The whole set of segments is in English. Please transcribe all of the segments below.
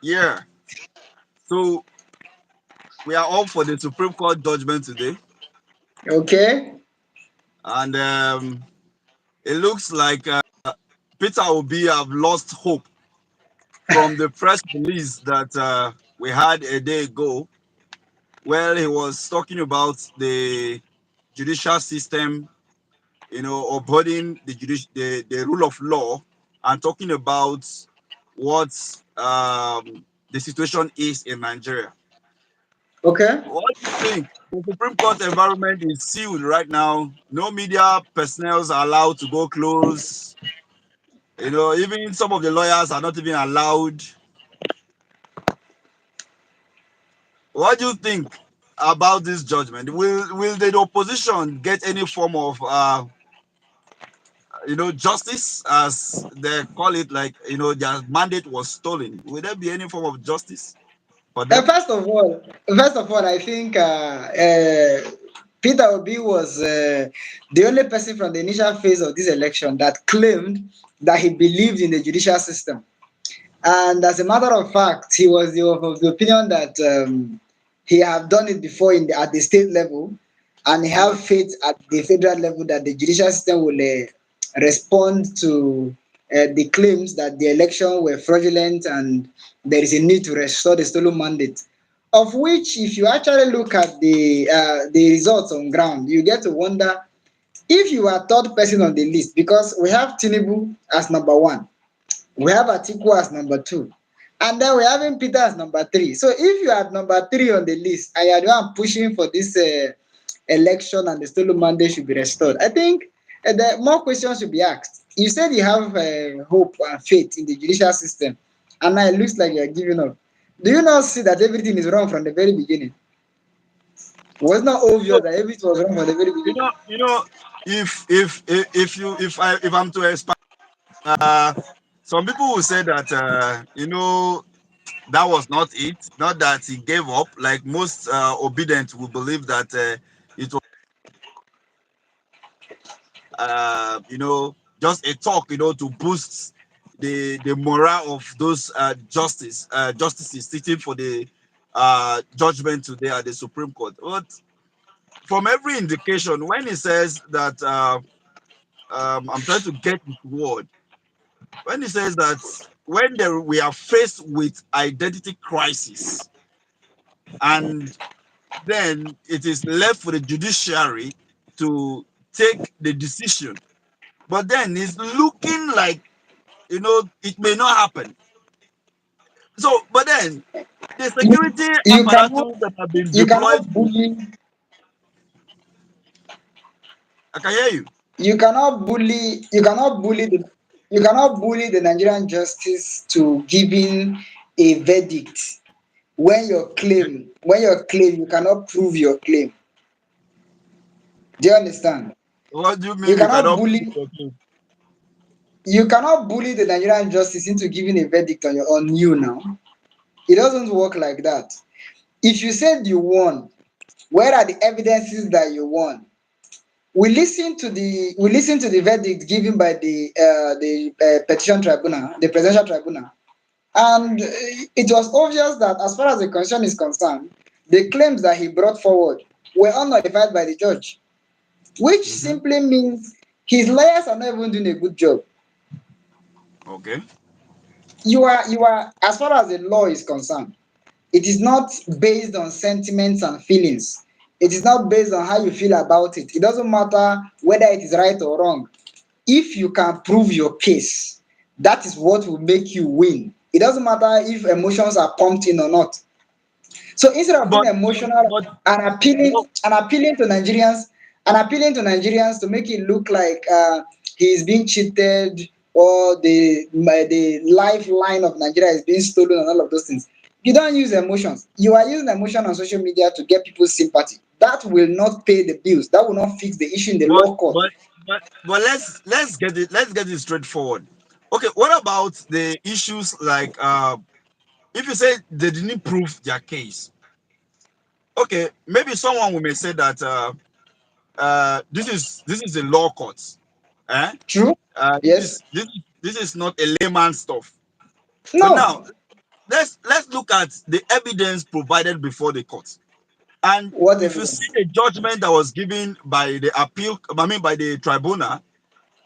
Yeah. So we are all for the Supreme Court judgment today, Okay. and it looks like Peter Obi have lost hope from the press release that we had a day ago, where he was talking about the judicial system, upholding the rule of law, and talking about what the situation is in Nigeria. Okay. What do you think? The Supreme Court environment is sealed right now. No media personnel are allowed to go close. Even some of the lawyers are not even allowed. What do you think about this judgment? Will the opposition get any form of justice, as they call it, like their mandate was stolen? Will there be any form of justice for them? First of all, I think Peter Obi was the only person from the initial phase of this election that claimed that he believed in the judicial system. And as a matter of fact, he was of the opinion that he have done it before at the state level, and he have faith at the federal level that the judicial system will respond to the claims that the election were fraudulent and there is a need to restore the stolen mandate. Of which, if you actually look at the results on ground, you get to wonder if you are third person on the list, because we have Tinubu as number one, we have Atiku as number two, and then we having Peter as number three. So if you are number three on the list and you are the one pushing for this election and the stolen mandate should be restored, I think the more questions should be asked. You said you have hope and faith in the judicial system, and now it looks like you are giving up. Do you not see that everything is wrong from the very beginning? Was it not So, obvious that everything was wrong from the very you beginning? know, you know, if I'm to expand, uh, some people will say that that was not it. Not that he gave up. Like most obedient will believe that it was just a talk, to boost the morale of those justices sitting for the judgment today at the Supreme Court. But from every indication, when he says that, I'm trying to get his word. When he says that we are faced with identity crisis, and then it is left for the judiciary to take the decision. But then it's looking like it may not happen. So, but then the You, security you cannot apparatus that have been you deployed, cannot bully I can hear you. you cannot bully the Nigerian justice to giving a verdict when your claim you cannot prove your claim. Do you understand? What do you You mean you cannot cannot prove bully your case? you cannot bully the Nigerian justice into giving a verdict on you now. It doesn't work like that. If you said you won, where are the evidences that you won? We listen to the verdict given by the petition tribunal, the presidential tribunal, and it was obvious that as far as the constitution is concerned, the claims that he brought forward were unnullified by the judge, which Hmm. simply means his lawyers are not even doing a good job. Okay. You are as far as the law is concerned, it is not based on sentiments and feelings. It is not based on how you feel about it. It doesn't matter whether it is right or wrong. If you can prove your case, that is what will make you win. It doesn't matter if emotions are pumped in or not. So instead of being But emotional but and appealing no, and appealing to Nigerians to make it look like he is being cheated, or the lifeline of Nigeria is being stolen and all of those things. You don't use emotions. You are using emotion on social media to get people's sympathy. That will not pay the bills. That will not fix the issue in the but law court. but let's get it straightforward. Okay, what about the issues like if you say they didn't prove their case? Okay, maybe someone may say that this is a law court, eh? True? Uh, this Yes. is this is this is not a layman stuff. But now No. let's look at the evidence provided before the court. And What if you see evidence? the judgment that was given by the appeal, I mean by the tribunal,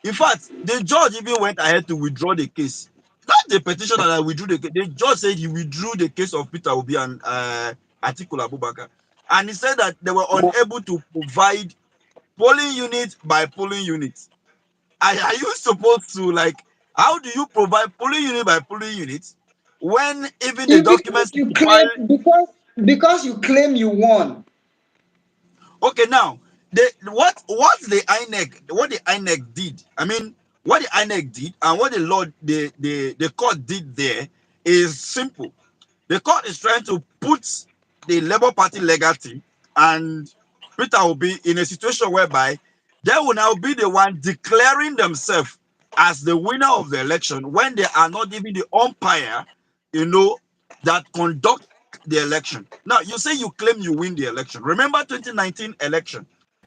in fact, the judge even went ahead to withdraw the case. Not the petitioner that withdrew the case. The judge said he withdrew the case of Peter Obi and Atiku Abubakar. And he said that they were unable to provide polling unit by polling unit. Are you supposed to, like, how do you provide polling unit by polling unit when even the If because documents you certify? claim because you claim you won. Okay, now what the INEC did. I mean, what the INEC did and what the court did there is simple. The court is trying to put the Labour Party legacy and Peter will be in a situation whereby they will now be the one declaring themselves as the winner of the election when they are not even the umpire, you know, that conduct the election. Now, you say you claim you win the election. Remember 2019 election?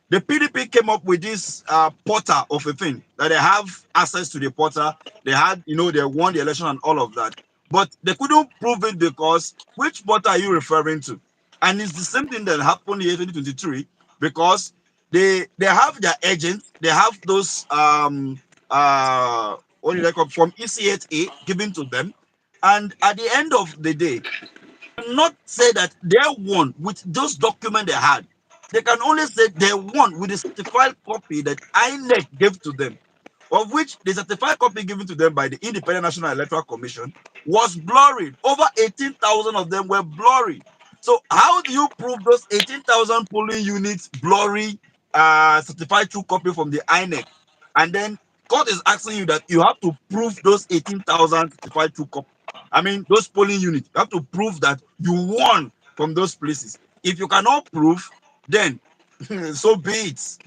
The PDP came up with this portal of a thing that they have access to the portal. They had, they won the election and all of that. But they couldn't prove it because which portal are you referring to? And it's the same thing that happened here in 2023 because they have their agents, they have those what do they call from ECHA given to them, and at the end of the day, not say that they won with those documents they had. They can only say they won with the certified copy that INEC gave to them, of which the certified copy given to them by the Independent National Electoral Commission was blurry. Over 18,000 of them were blurry. So how do you prove those 18,000 polling units blurry certified true copy from the INEC? And then court is asking you that you have to prove those 18,000 certified true copy. I mean, those polling units, you have to prove that you won from those places. If you cannot prove, then so be it.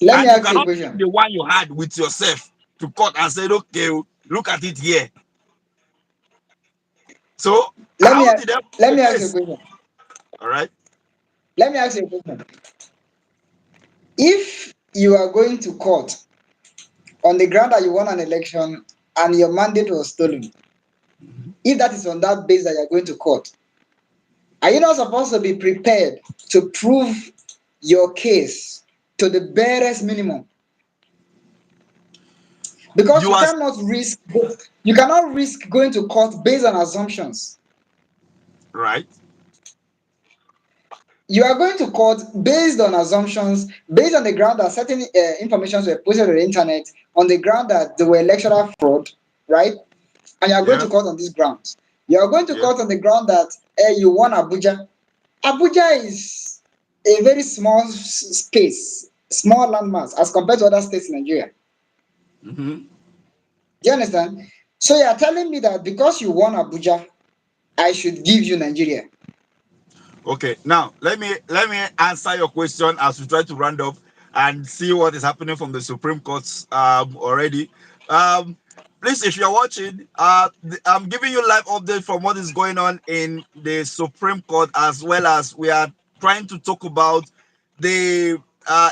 Let me And you ask you a cannot take question. the one you had with yourself to court and say, okay, look at it here. So Let me how a- did they prove let the me ask you a case? question. All right. Let me ask you a question. If you are going to court on the ground that you won an election and your mandate was stolen, if that is on that base that you are going to court, are you not supposed to be prepared to prove your case to the barest minimum? Because You are you cannot risk going to court based on assumptions. right. You are going to court based on assumptions, based on the ground that certain informations were posted on the internet, on the ground that there were electoral fraud, right? And you are going Yeah. to court on these grounds. You are going to Yeah. court on the ground that you won Abuja. Abuja is a very small space, small landmass as compared to other states in Nigeria. Mm-hmm. Do you understand? So you are telling me that because you won Abuja, I should give you Nigeria. Okay. Now let me answer your question as we try to round up and see what is happening from the Supreme Court already. Um, Please, if you're watching, I'm giving you live update from what is going on in the Supreme Court, as well as we are trying to talk about the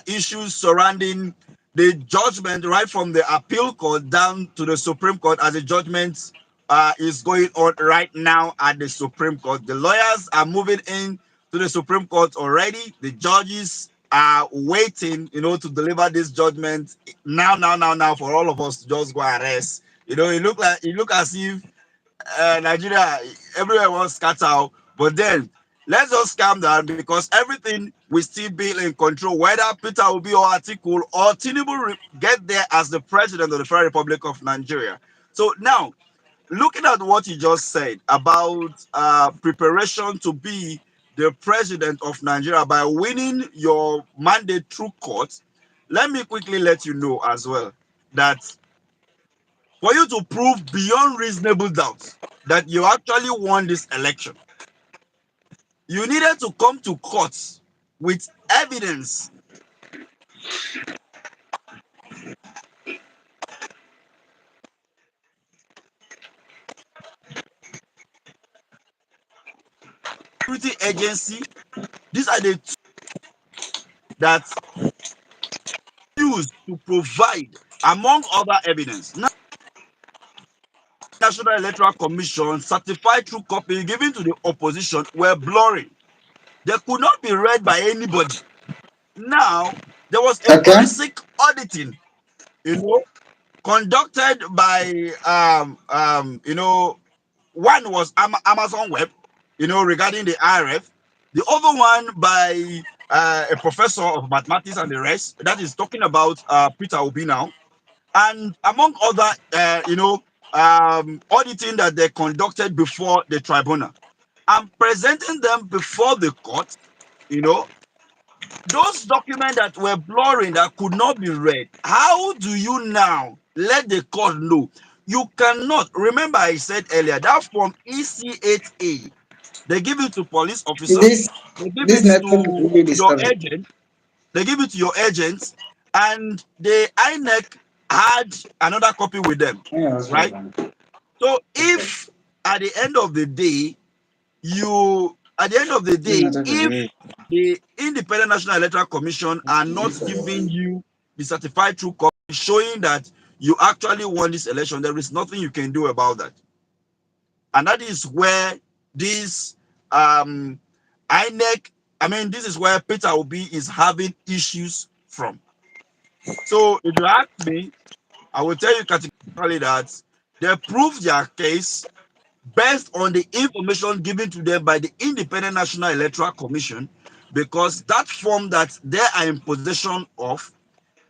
issues surrounding the judgment, right from the appeal court down to the Supreme Court, as the judgment is going on right now at the Supreme Court. The lawyers are moving in to the Supreme Court already. The judges are waiting, to deliver this judgment now for all of us to just go and rest. It look as if Nigeria, everywhere wants scatter out. But then let's just calm down because everything will still be in control. Whether Peter will be or Atiku or Tinubu get there as the president of the Federal Republic of Nigeria. So now, looking at what you just said about preparation to be the president of Nigeria by winning your mandate through court, let me quickly let you know as well that for you to prove beyond reasonable doubt that you actually won this election, you needed to come to court with evidence security agency. These are the tools that used to provide, among other evidence. Now National Electoral Commission certified true copy given to the opposition were blurry. They could not be read by anybody. Now, there was a Okay. forensic auditing, you know, conducted by one was Amazon Web, regarding the IRF. The other one by a professor of mathematics and the rest. That is talking about Peter Obi now, and among other auditing that they conducted before the tribunal. And presenting them before the court, you know, those documents that were blurring that could not be read. How do you now let the court know? You cannot. Remember, I said earlier that from EC8A, they give it to police officer, This they give this it network is to really your disturbing. agent, they give it to your agents, and the INEC had another copy with them, right? So if at the end of the day, This network is if really. the Independent National Electoral Commission are not giving you the certified true copy showing that you actually won this election, there is nothing you can do about that. And that is where this INEC, this is where Peter Obi is having issues from. So if you ask me, I will tell you categorically that they proved their case based on the information given to them by the Independent National Electoral Commission, because that form that they are in possession of,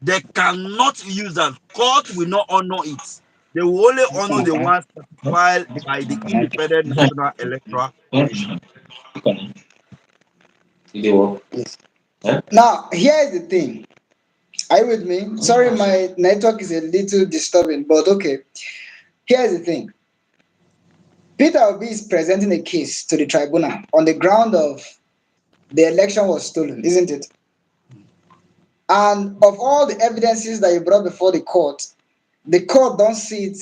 they cannot use that. Court will not honor it. They will only honor the ones certified by the Independent National Electoral Commission. Yes. Now, here is the thing. Are you with me? Sorry, my network is a little disturbing, but okay. Here's the thing. Peter Obi is presenting a case to the tribunal on the ground of the election was stolen, isn't it? And of all the evidences that you brought before the court don't see it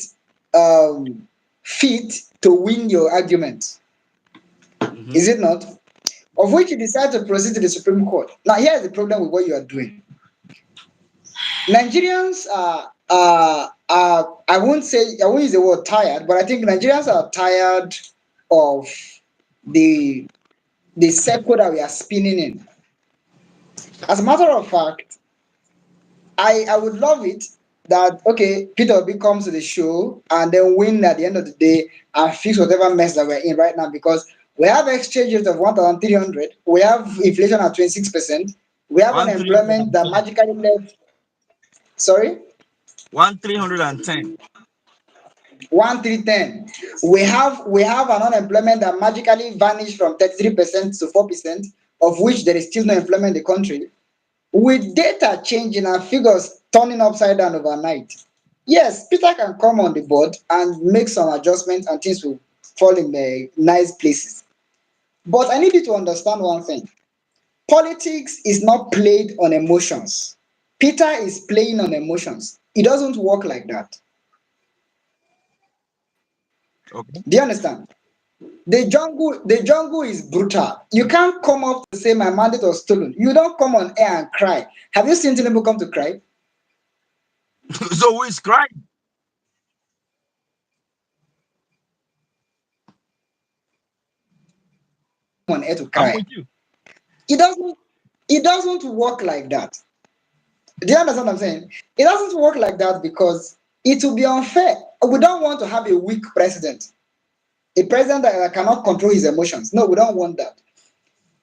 fit to win your argument. Mhm. Is it not? Of which you decide to proceed to the Supreme Court. Now, here's the problem with what you are doing. Nigerians I won't use the word tired, but I think Nigerians are tired of the circle that we are spinning in. As a matter of fact, I would love it that okay, Peter Obi comes to the show and then win at the end of the day and fix whatever mess that we're in right now, because we have exchange rate of 1,300, we have inflation at 26%, we have One three hundred unemployment and that ten. magically left. Sorry. 1,310. 1,310. We have an unemployment that magically vanished from 33% to 4%, of which there is still no employment in the country. With data changing and figures turning upside down overnight, yes, Peter can come on the board and make some adjustments and things will fall in the nice places. But I need you to understand one thing. Politics is not played on emotions. Peter is playing on emotions. It doesn't work like that. Okay. Do you understand? The jungle is brutal. You can't come up to say my mandate was stolen. You don't come on air and cry. Have you seen Tinubu come to cry? So who is crying? On air to I'm cry. with you. It doesn't. It doesn't work like that. Do you understand what I'm saying? It doesn't work like that because it will be unfair. We don't want to have a weak president, a president that cannot control his emotions. No, we don't want that.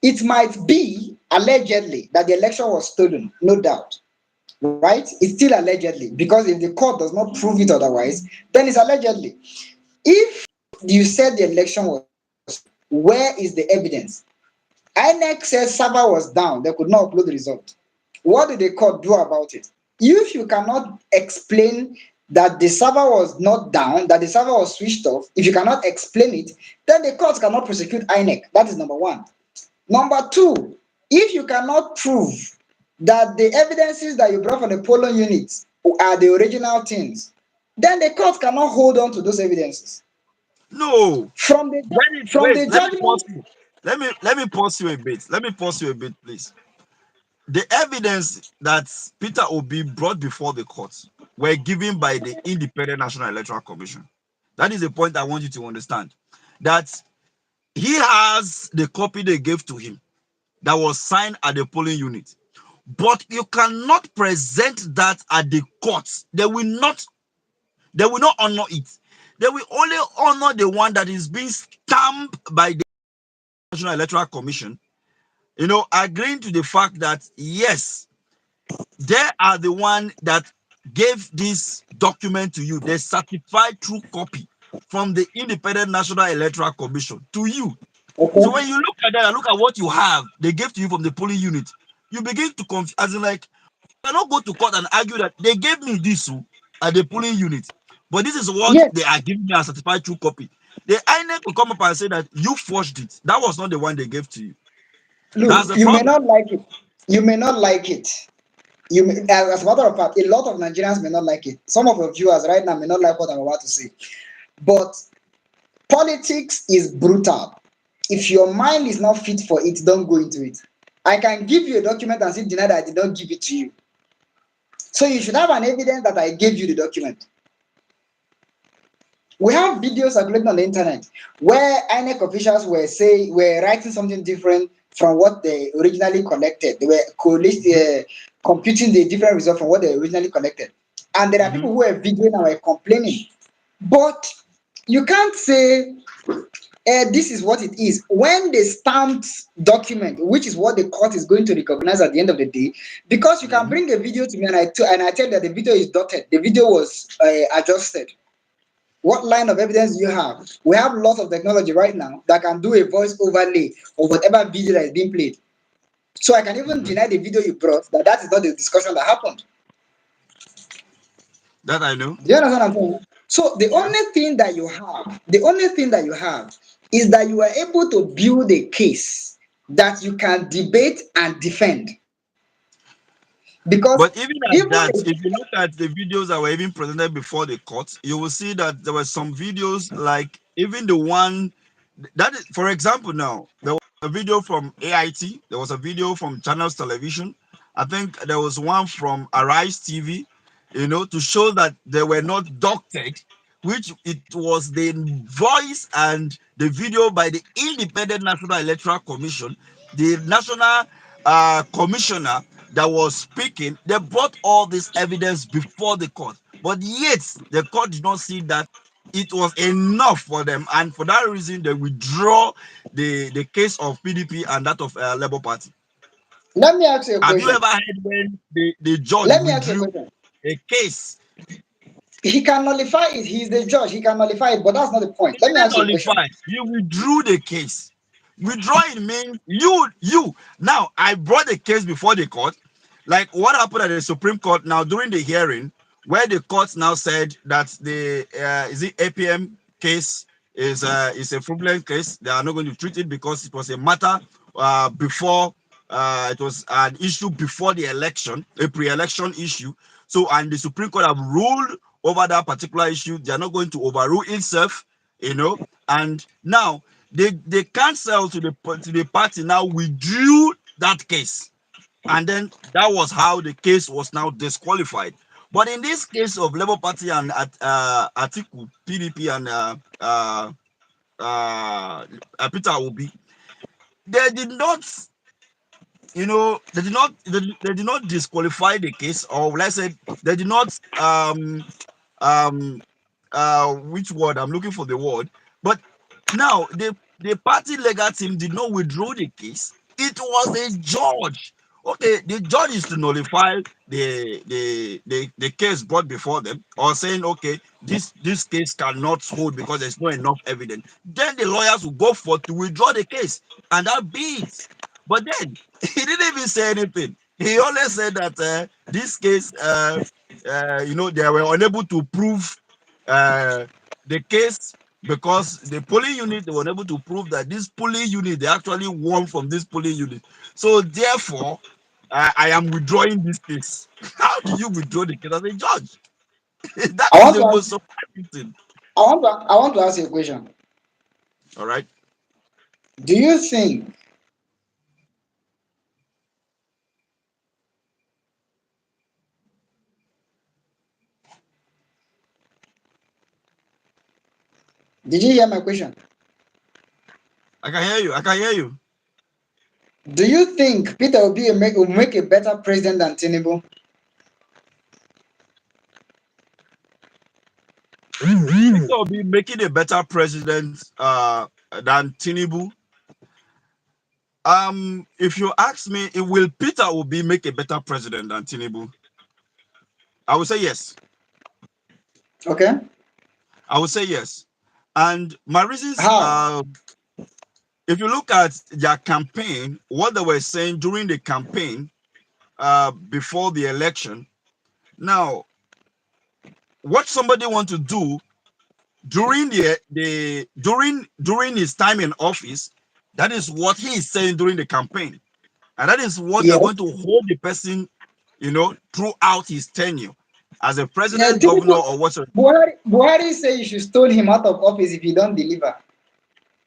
It might be allegedly that the election was stolen, no doubt. Right? It's still allegedly, because if the court does not prove it otherwise, then it's allegedly. If you said the election was, where is the evidence? INEC says server was down, they could not upload the result. What did the court do about it? If you cannot explain that the server was not down, that the server was switched off, if you cannot explain it, then the court cannot prosecute INEC. That is number one. Number two, if you cannot prove that the evidences that you brought from the polling units are the original things, then the court cannot hold on to those evidences. No. From the from Wait, the let me pause judgment, you. Let me pause you a bit. Let me pause you a bit, please. The evidence that Peter Obi brought before the court were given by the Independent National Electoral Commission. That is the point I want you to understand. That he has the copy they gave to him that was signed at the polling unit. But you cannot present that at the courts. They will not honor it. They will only honor the one that is being stamped by the National Electoral Commission, agreeing to the fact that yes, they are the one that gave this document to you, the certified true copy from the Independent National Electoral Commission to you. So when Okay. you look at that and look at what you have, they gave to you from the polling unit, you begin to confuse, as in like, you cannot go to court and argue that they gave me this at the polling unit, but this is what Yes. they are giving me as certified true copy. The INEC will come up and say that you forged it. That was not the one they gave to you. That's Look, the you may problem. not like it. You may not like it. As a matter of fact, a lot of Nigerians may not like it. Some of your viewers right now may not like what I'm about to say. But politics is brutal. If your mind is not fit for it, don't go into it. I can give you a document and still deny that I did not give it to you. So you should have an evidence that I gave you the document. We have videos circulating on the internet where INEC officials were writing something different from what they originally collected. They were computing the different result from what they originally collected. And there are Mhm. people who were videoing and were complaining. But you can't say this is what it is. When the stamped document, which is what the court is going to recognize at the end of the day, because you can Mhm. bring a video to me and I tell you that the video is dotted, the video was adjusted. What line of evidence do you have? We have lots of technology right now that can do a voice overlay of whatever video that is being played. So I can even Mhm. deny the video you brought that is not the discussion that happened. That I know. Do you understand what I'm saying? So Yeah. the only thing that you have is that you are able to build a case that you can debate and defend. Because But even at even that, if you look at the videos that were even presented before the court, you will see that there were some videos, like even the one that is, for example, now there was a video from AIT, there was a video from Channels Television. I think there was one from Arise TV, to show that they were not doctored, which it was the voice and the video by the Independent National Electoral Commission, the national commissioner that was speaking. They brought all this evidence before the court, but yet the court did not see that it was enough for them, and for that reason they withdraw the case of PDP and that of Labour Party. let me ask you a Have you question. ever heard when the judge Let me ask you a withdrew question. a case? He can nullify it. He's the judge. He can nullify it, but that's not the point. He Let me didn't ask you a question. nullify. He withdrew the case. Withdrawing means you. Now, I brought the case before the court. Like what happened at the Supreme Court now during the hearing, where the court now said that the is it APM case is a fraudulent case. They are not going to treat it because it was a matter before it was an issue before the election, a pre-election issue. So, and the Supreme Court have ruled over that particular issue. They are not going to overrule itself, and now they cancel to the party now withdrew that case, and then that was how the case was now disqualified. But in this case of Labour Party and Atiku, PDP, and Peter Obi, they did not, they did not disqualify the case, or let's say they did not um which word I'm looking for the word, but now the party legal team did not withdraw the case. It was a judge. Okay, the judge is to nullify the case brought before them, or saying, okay, this case cannot hold because there's not enough evidence. Then the lawyers will go forth to withdraw the case, and that be it. But then he didn't even say anything. He only said that this case, they were unable to prove uh, the case, because the polling unit, they were unable to prove that this polling unit, they actually won from this polling unit. So therefore, I am withdrawing this case. How do you withdraw the case as a judge? That I is want the to most ask, surprising thing. I want to ask you a question. All right. Do you think Did you hear my question? I can hear you. I can hear you. Do you think Peter Obi will make a better president than Tinubu? Peter will be making a better president than Tinubu. If you ask me, will Peter Obi make a better president than Tinubu? I would say yes. Okay. I would say yes. And my reasons, How? if you look at their campaign, what they were saying during the campaign, before the election. Now, what somebody want to do during during his time in office, that is what he is saying during the campaign, and that is what they are Yes. going to hold the person, throughout his tenure as a Yeah, president, governor, Tinubu, or whatsoever. Buhari say you should stone him out of office if he don't deliver.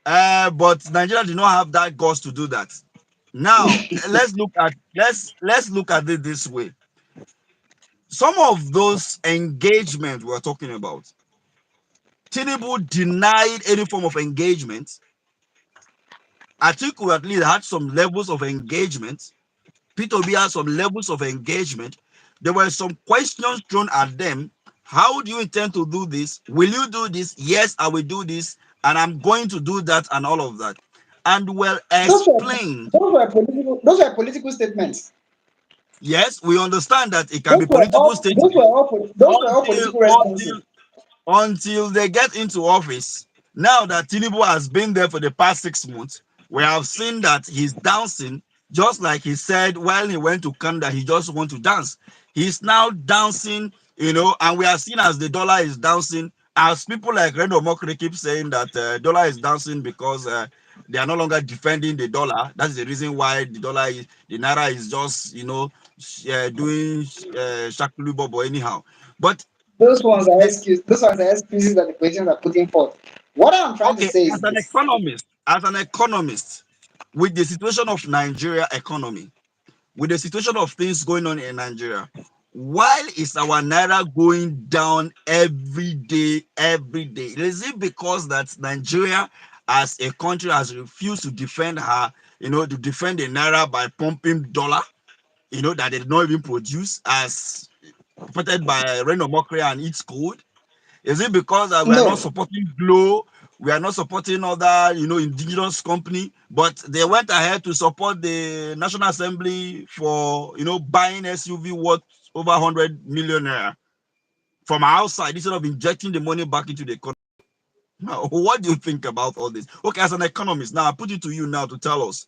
But Nigeria did not have that guts to do that. Now let's look at it this way. Some of those engagements we're talking about, Tinubu denied any form of engagement. Atiku at least had some levels of engagement. Peter Obi had some levels of engagement. There were some questions thrown at them. How do you intend to do this? Will you do this? Yes, I will do this, and I'm going to do that, and all of that. And well Those were explained. those were political statements. Yes, we understand that it can be political statement Those were all until political until responses. until they get into office. Now that Tinubu has been there for the past 6 months, we have seen that he's dancing, just like he said while he went to Canada, he just want to dance. He's now dancing, and we are seeing as the dollar is dancing, as people like Rendo Mokri keep saying that dollar is dancing because they are no longer defending the dollar. That's the reason why the naira is just, doing shakulu bobo anyhow. But Those ones are excuses that the politicians are putting forth. What I'm trying to okay, say is this. as an economist, with the situation of Nigeria economy, with the situation of things going on in Nigeria, why is our naira going down every day, every day? Is it because that Nigeria as a country has refused to defend to defend the naira by pumping dollar, that they did not even produce, as reported by Reno Mokri and its code? Is it because we are not No, supporting Glow? We are not supporting other, indigenous company, but they went ahead to support the National Assembly for, buying SUV worth over 100 million naira from outside instead of injecting the money back into the economy. Now, what do you think about all this? Okay, as an economist, now I put it to you now to tell us,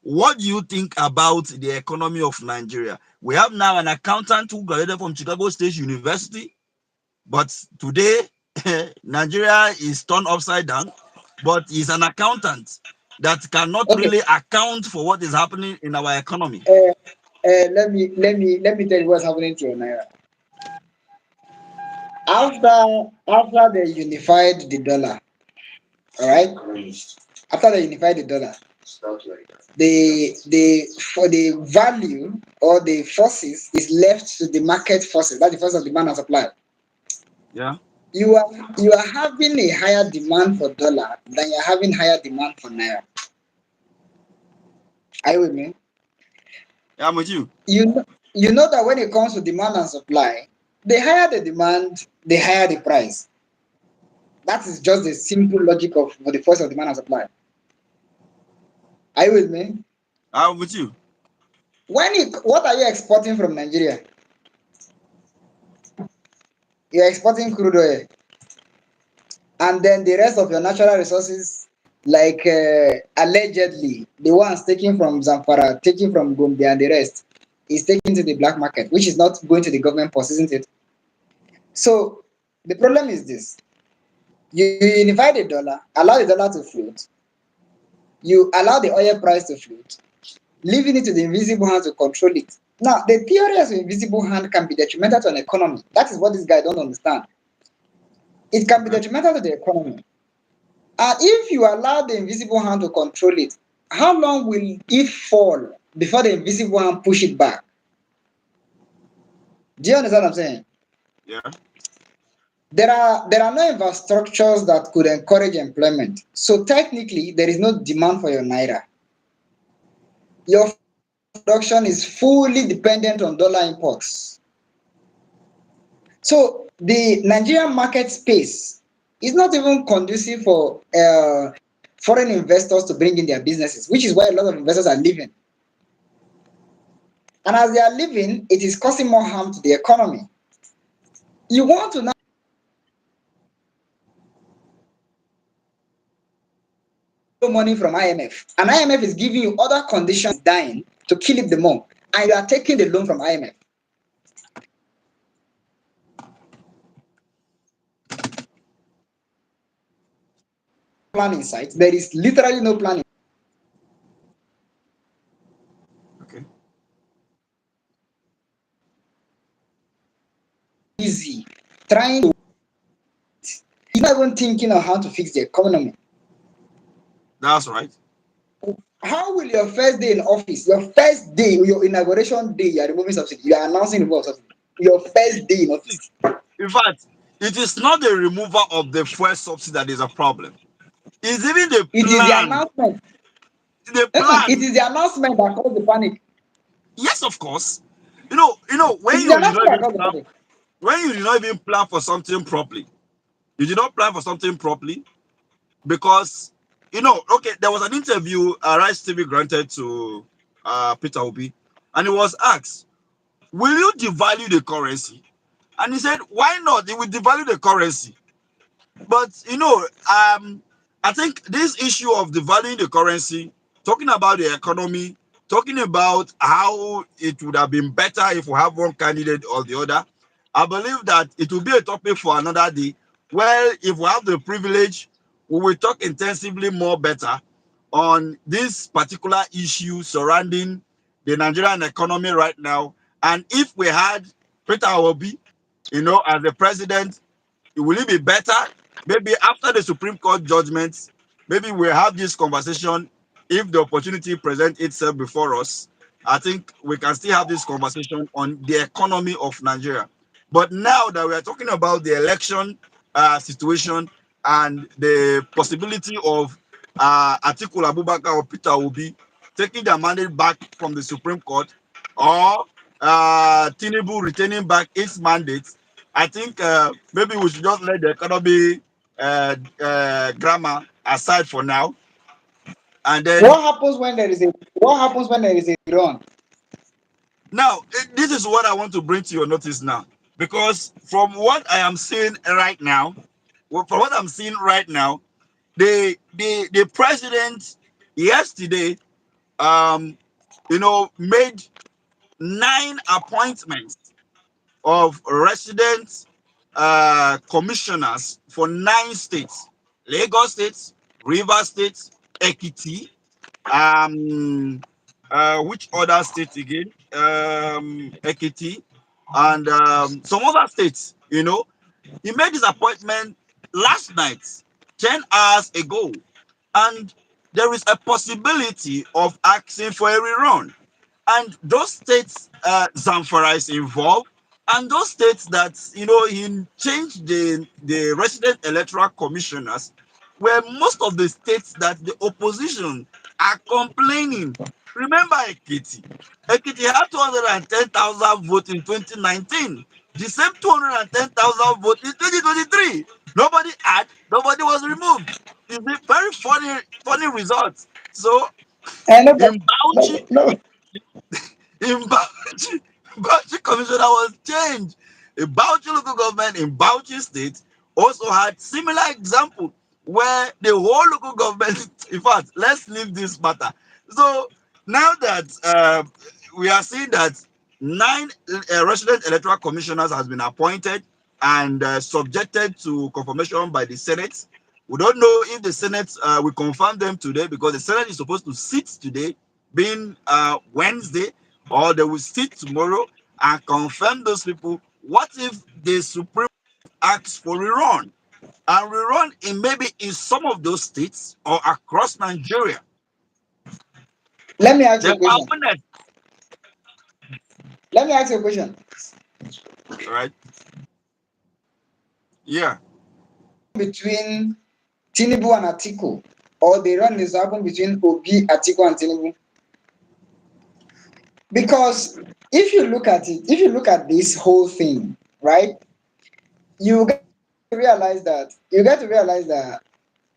what do you think about the economy of Nigeria? We have now an accountant who graduated from Chicago State University, but today, Nigeria is turned upside down, but he's an accountant that cannot okay. really account for what is happening in our economy. Let me tell you what's happening to your naira. After they unified the dollar, all right. After they unified the dollar, the for the value or the forces is left to the market forces. That's the force of demand and supply. Yeah. You are having a higher demand for dollar than you're having higher demand for naira. Are you with me? Yeah, I'm with you. You know that when it comes to demand and supply, the higher the demand, the higher the price. That is just the simple logic of for the force of demand and supply. Are you with me? I'm with you. What are you exporting from Nigeria? You're exporting crude oil, and then the rest of your natural resources, like allegedly the ones taken from Zamfara, taken from Gombe, and the rest, is taken to the black market, which is not going to the government purse, isn't it? So the problem is this: you unify the dollar, allow the dollar to float, you allow the oil price to float, leaving it to the invisible hand to control it. Now, the theory of invisible hand can be detrimental to an economy. That is what this guy don't understand. It can be Okay. detrimental to the economy. And if you allow the invisible hand to control it, how long will it fall before the invisible hand push it back? Do you understand what I'm saying? Yeah. There are no infrastructures that could encourage employment. So technically, there is no demand for your naira. Your production is fully dependent on dollar imports. So the Nigerian market space is not even conducive for foreign investors to bring in their businesses, which is why a lot of investors are leaving. And as they are leaving, it is causing more harm to the economy. You want to now borrow money from IMF, and IMF is giving you other conditions dying to kill it the more, and you are taking the loan from IMF. Plan in sight. There is literally no plan. Okay. Easy. Trying to, he's not even thinking on how to fix the economy. That's right. How will your first day in office, your first day, your inauguration day, you are removing subsidy, you are announcing removal of subsidy. Your first day in See, office. in fact, it is not the removal of the fuel subsidy that is a problem. It's even the It is the plan. announcement. The It plan. is the announcement that caused the panic. Yes, of course. You know, It is the announcement that caused the panic. when you did not even plan for something properly. You did not plan for something properly because okay, there was an interview Rice TV granted to Peter Obi, and he was asked, "Will you devalue the currency?" And he said, "Why not? He will devalue the currency." But I think this issue of devaluing the currency, talking about the economy, talking about how it would have been better if we have one candidate or the other, I believe that it will be a topic for another day. Well, if we have the privilege, we will talk intensively more better on this particular issue surrounding the Nigerian economy right now. And if we had Peter Obi, as the president, will it be better? Maybe after the Supreme Court judgment, maybe we'll have this conversation if the opportunity presents itself before us. I think we can still have this conversation on the economy of Nigeria. But now that we are talking about the election situation and the possibility of Atiku Abubakar or Peter Obi taking their mandate back from the Supreme Court, or Tinubu retaining back its mandate, I think maybe we should just let the economy grammar aside for now, and then What happens when there is a run? now this is what I want to bring to your notice now, because from what I am seeing right now, the president yesterday made 9 appointments of resident commissioners for 9 states: Lagos State, River State, Ekiti, which other state again? Ekiti, and some other states. He made his appointment last night, 10 hours ago, and there is a possibility of asking for a rerun. And those states, Zamfara is involved, and those states that he changed the resident electoral commissioners were most of the states that the opposition are complaining. Remember Ekiti? Ekiti had 210,000 votes in 2019. The same 210,000 votes in 2023. Nobody was removed. It's a very funny result. So And in nobody, Bauchi, no. in Bauchi, Bauchi commissioner was changed. A Bauchi local government in Bauchi state also had similar example where the whole local government, in fact, let's leave this matter. So now that we are seeing that 9 resident electoral commissioners has been appointed and subjected to confirmation by the Senate. We don't know if the Senate will confirm them today, because the Senate is supposed to sit today, being Wednesday, or they will sit tomorrow and confirm those people. What if the Supreme asks for rerun? And rerun in maybe in some of those states or across Nigeria. Let me ask you Then a question. Let me ask you a question. right? Yeah. between Tinubu and Atiku, or the run is happen between Obi, Atiku, and Tinubu. Because if you look at it, if you look at this whole thing, right, you get to realize that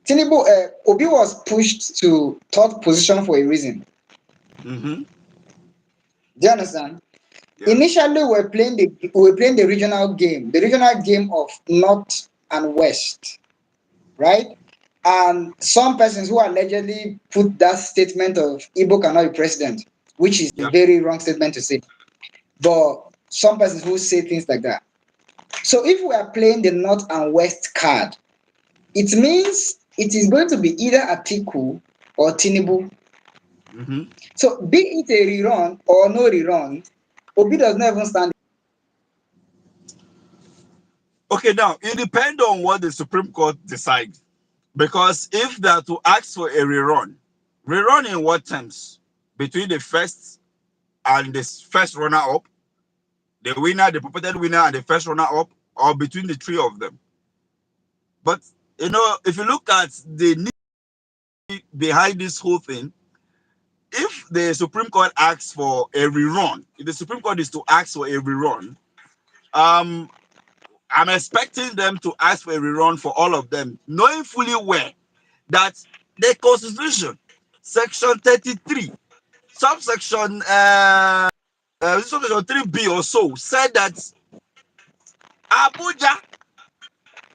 Tinubu, Obi was pushed to third position for a reason. Mm-hmm. Do you understand? Yeah. Initially, we were playing the regional game of North and West, right? And some persons who allegedly put that statement of Igbo cannot be president, which is a Yeah. very wrong statement to say. But some persons who say things like that. So if we are playing the North and West card, it means it is going to be either Atiku or Tinubu. Mm-hmm. So be it a rerun or no rerun, Obi does not even stand. Okay, now it depends on what the Supreme Court decides. Because if they are to ask for a rerun in what terms? Between the first and the first runner up, the winner, the purported winner, and the first runner up, or between the three of them. But if you look at the need behind this whole thing, if the Supreme Court asks for a rerun, if the Supreme Court is to ask for a rerun, um, I'm expecting them to ask for a rerun for all of them, knowing fully well that the Constitution, Section 33, subsection subsection 3B or so, said that Abuja,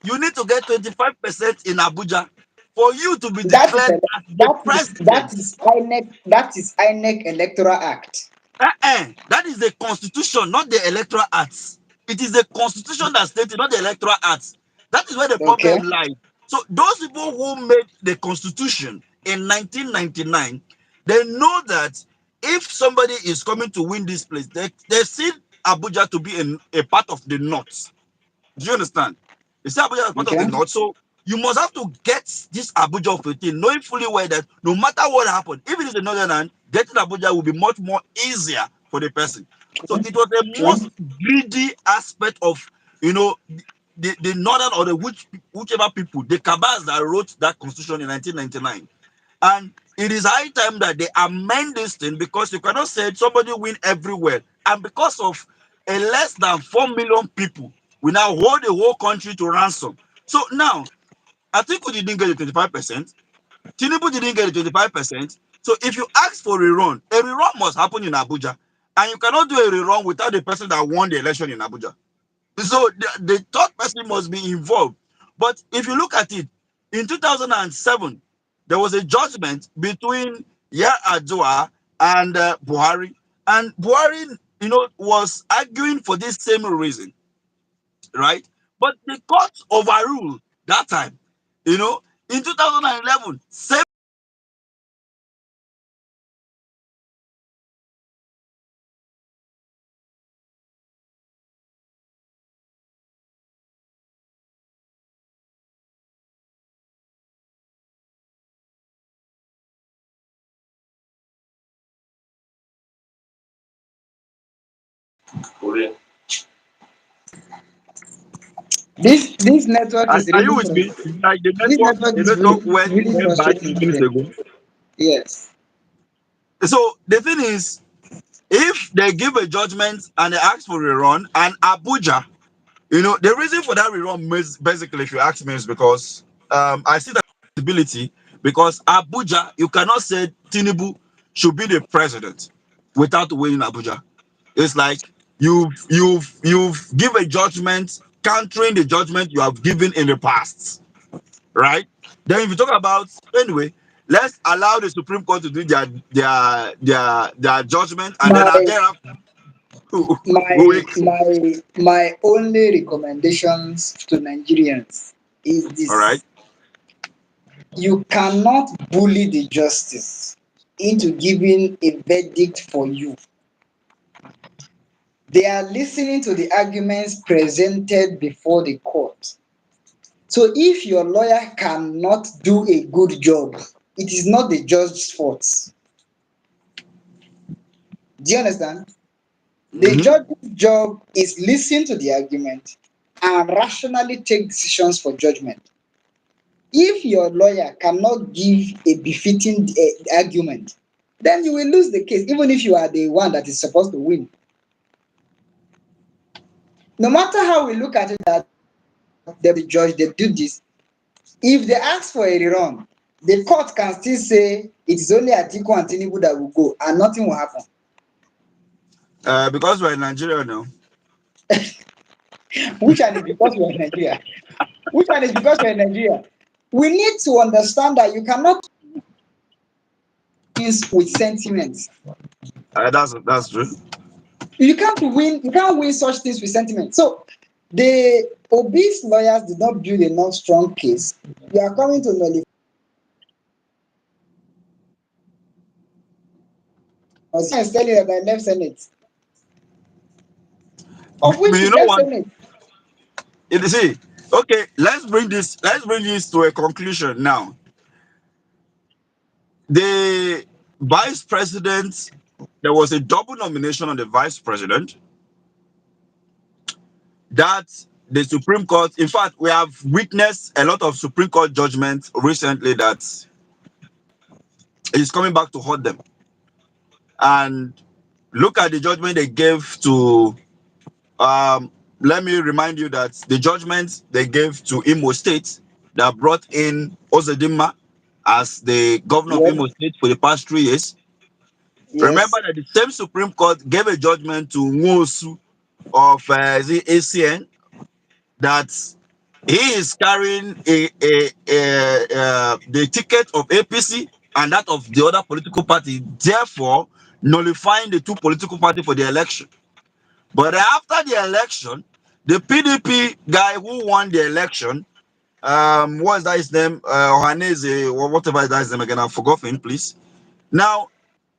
you need to get 25% in Abuja for you to be That is declared ele- as the that president. is INEC Electoral Act. That is the Constitution, not the Electoral Acts. It is the Constitution that stated, not the Electoral Acts. That is where the Okay. problem lies. So those people who made the Constitution in 1999, they know that if somebody is coming to win this place, they see Abuja to be a part of the North. Do you understand? They see Abuja as part of the Okay. North. So you must have to get this Abuja of 15, knowing fully well that no matter what happens, if it is the Northern land, getting Abuja will be much more easier for the person. So it was the Okay. most greedy aspect of, the Northern or whichever people, the cabals that wrote that constitution in 1999. And it is high time that they amend this thing, because you cannot say somebody win everywhere. And because of a less than 4 million people, we now hold the whole country to ransom. So now, Atiku didn't get the 25%. Tinubu didn't get the 25%. So if you ask for a rerun must happen in Abuja. And you cannot do a rerun without the person that won the election in Abuja. So the third person must be involved. But if you look at it, in 2007, there was a judgment between Yar'Adua and Buhari. And Buhari, was arguing for this same reason, right? But the court overruled that time. In 2011, same. This network is Are you really with me? Like the this network, network the is network really really went by frustrating 2 minutes today. ago. Yes. So the thing is, if they give a judgment and they ask for a rerun, and Abuja, the reason for that rerun is basically, if you ask me, is because I see that possibility, because Abuja, you cannot say Tinubu should be the president without winning Abuja. It's like you've give a judgment countering the judgment you have given in the past, right? Then if you talk about, anyway, let's allow the Supreme Court to do their judgment, and then My thereafter we my my only recommendations to Nigerians is all right. this: you cannot bully the justice into giving a verdict for you. They are listening to the arguments presented before the court. So if your lawyer cannot do a good job, it is not the judge's fault. Do you understand? The Mm-hmm. judge's job is listen to the argument, and rationally take decisions for judgment. If your lawyer cannot give a befitting argument, then you will lose the case, even if you are the one that is supposed to win. No matter how we look at it, that the judge, they do this. If they ask for a rerun, the court can still say it is only Atiku and Tinubu that will go, and nothing will happen. Because we're in Nigeria now. Which one is because we are in Nigeria? Which one is because we are in Nigeria? We need to understand that you cannot win with sentiments. That's true. You can't win such things with sentiment. So the obese lawyers did not build enough strong case. You are coming to nullify. I was telling you that I left Senate. Of which You he know left what? Senate. You see, okay, let's bring this to a conclusion now. The vice president, there was a double nomination on the vice president that the Supreme Court, in fact, we have witnessed a lot of Supreme Court judgments recently that is coming back to haunt them. And look at the judgment they gave to, let me remind you that the judgment they gave to Imo State that brought in Ozedima as the governor of Yes, Imo State for the past 3 years. Remember yes, that the same Supreme Court gave a judgment to Nwosu of the ACN that he is carrying the ticket of APC and that of the other political party, therefore nullifying the two political parties for the election. But after the election, the PDP guy who won the election, what is that his name? Ohaneze, or whatever is that his name again, I've forgotten, please. Now,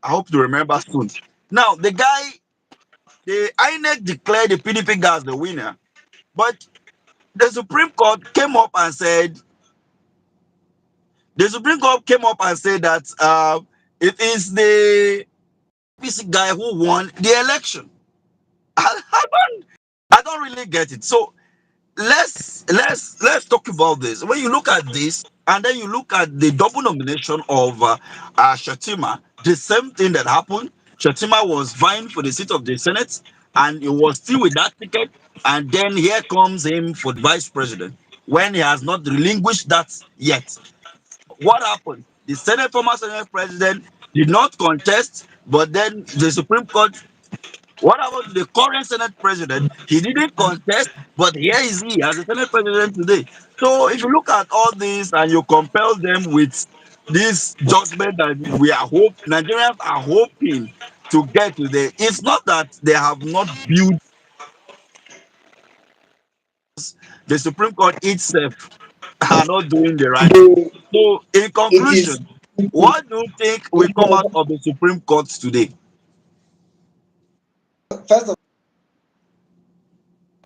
I hope to remember soon. Now, the INEC declared the PDP guy as the winner, but the Supreme Court came up and said, that it is the PC guy who won the election. I don't really get it. So let's talk about this. When you look at this, and then you look at the double nomination of Shatima, the same thing that happened. Shatima was vying for the seat of the Senate, and he was still with that ticket. And then here comes him for the vice president when he has not relinquished that yet. What happened? The former Senate president did not contest, but then the Supreme Court. What about the current Senate president? He didn't contest, but here is he as the Senate president today. So if you look at all this and you compare them with this judgment that Nigerians are hoping to get today, it's not that they have not built the Supreme Court itself are not doing the right thing. they, So in it is. conclusion, what do you think will come out of the Supreme Court today? First of all,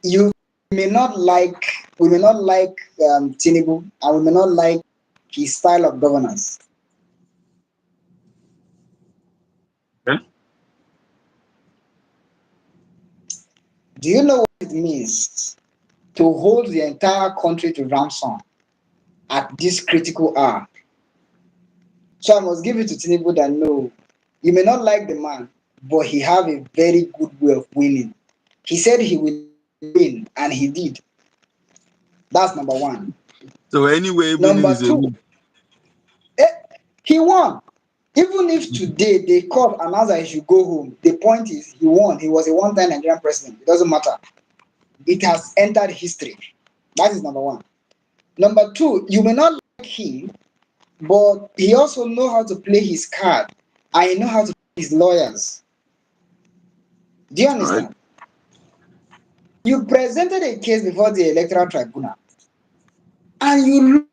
you may not like we may not like Tinubu, and we may not like his style of governance. Eh? Do you know what it means to hold the entire country to ransom at this critical hour? So I must give it to Tinubu that no, you may not like the man, but he have a very good way of winning. He said he will win, and he did. That's number one. So anyway, winning Number is a two, win. eh, he won. Even if today they call announced that he should go home, the point is he won. He was a one-time Nigerian president. It doesn't matter. It has entered history. That is number one. Number two, you may not like him, but he also know how to play his card, and he know how to play his lawyers. Do you All right. understand? You presented a case before the electoral tribunal, and you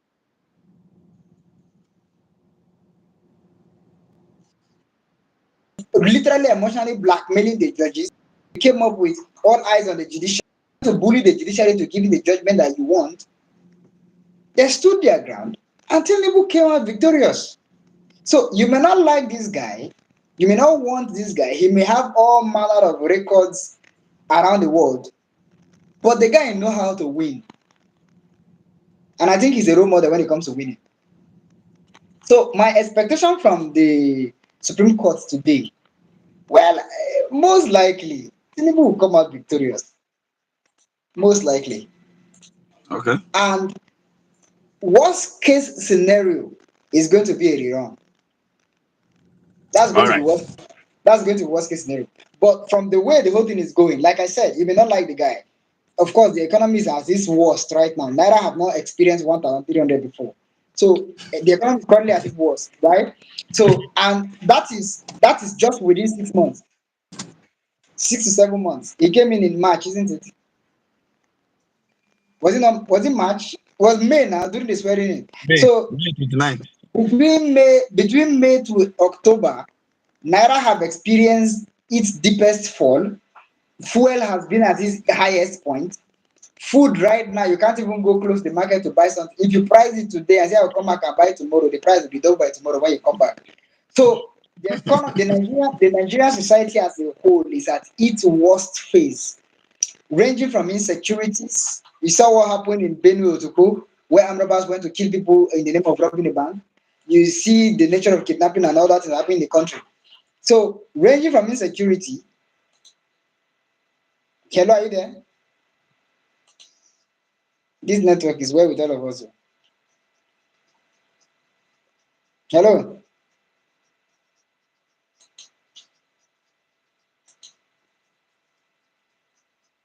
literally emotionally blackmailing the judges. You came up with all eyes on the judiciary to bully the judiciary to give you the judgment that you want. They stood their ground until Tinubu came out victorious. So you may not like this guy, you may not want this guy. He may have all manner of records around the world, But the guy know how to win, and I think he's a role model when it comes to winning. So my expectation from the Supreme Court today, well, most likely Tinubu will come out victorious, most likely. Okay. And worst case scenario is going to be a rerun. That's going All to be right. worst. That's going to be worst case scenario. But from the way the whole thing is going, like I said, you may not like the guy. Of course, the economy is at its worst right now. Naira have not experienced 1,300 before. So the economy is currently at its worst, right? So and that is just within 6 months, 6 to 7 months. He came in March, isn't it? Was it not? Was it March? It was May now during the swearing in. So May 29th. between May to October, Naira have experienced its deepest fall. Fuel has been at its highest point. Food right now, you can't even go close the market to buy something. If you price it today and say I'll come back and buy it tomorrow, the price will be double by tomorrow when you come back. So the Nigerian society as a whole is at its worst phase, ranging from insecurities. You saw what happened in Benue Otoko, where armed robbers went to kill people in the name of robbing a bank. You see the nature of kidnapping and all that is happening in the country. So ranging from insecurity. Hello, are you there? This network is well with all of us. Hello,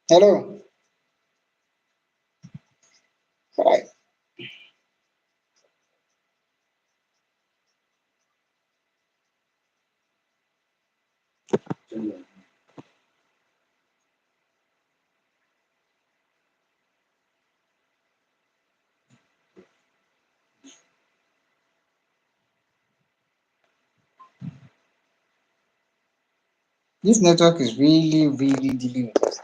hello. All right. This network is really, really dealing with us.